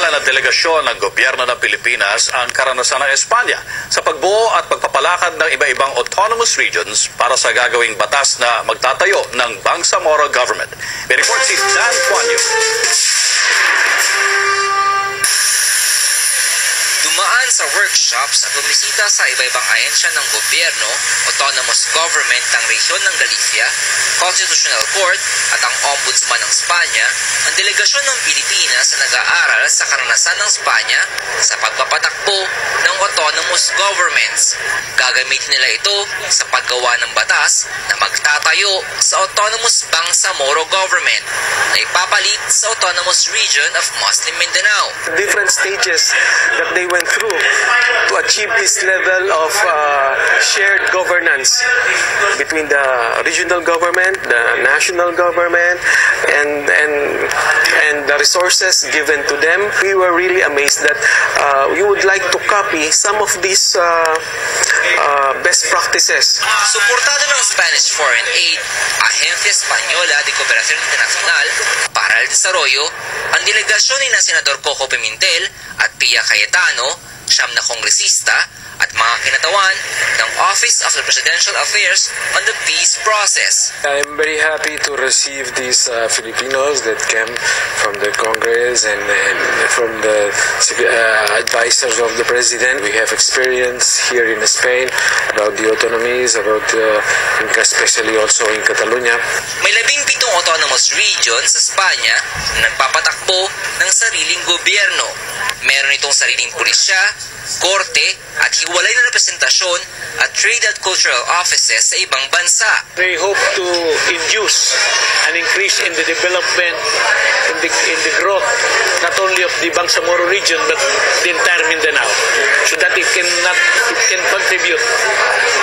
Inilarawan ng delegasyon ng gobyerno ng Pilipinas ang karanasan ng Espanya sa pagbuo at pagpapalakad ng iba-ibang autonomous regions para sa gagawing batas na magtatayo ng Bangsamoro government. May report si Dan Juanyo. Dumaan sa workshops at bumisita sa iba-ibang ahensya ng gobyerno, autonomous government ng rehiyon ng Galicia, Constitutional Court at ang Ombudsman ng Espanya, ang delegasyon ng Pilipinas na nag-aaral sa karanasan ng Espanya sa pagpapatakbo ng autonomous governments. Gagamitin nila ito sa paggawa ng batas na magtatayo sa autonomous Bangsamoro government na ipapalit sa autonomous region of Muslim Mindanao. Different stages that they went through to achieve this level of shared governance between the regional government, the national government, and the resources given to them. We were really amazed that we would like to copy some of these best practices. Suportado ng Spanish Foreign Aid, Agencia Española de Cooperación Internacional para el Desarrollo, ang delegasyon ni Senador Coco Pimentel at Pia Cayetano, siyam na kongresista at mga kinatawan ng Office of the Presidential Affairs on the peace process. I'm very happy to receive these Filipinos that came from the Congress and from the advisors of the President. We have experience here in Spain about the autonomies, about especially also in Catalonia. May 17 autonomous regions sa Espanya na nagpapatakbo ng sariling gobyerno. Meron itong sariling pulisya, korte at hiwalay na representasyon at trade at cultural offices sa ibang bansa. They hope to induce an increase in the development, in the growth, not only of the Bangsamoro region but the entire Mindanao, so that it can contribute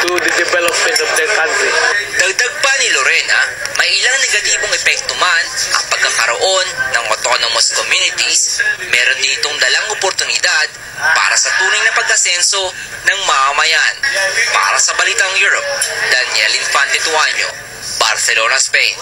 to the development of the country. Dagdag pa ni Lorena, may ilang negatibong epekto man ang pagkakaroon ng autonomous communities. Meron din itong dalang oportunidad para sa tunay na pag-asenso ng mamamayan. Para sa Balitang Europe, Daniel Infante Tuaño, Barcelona, Spain.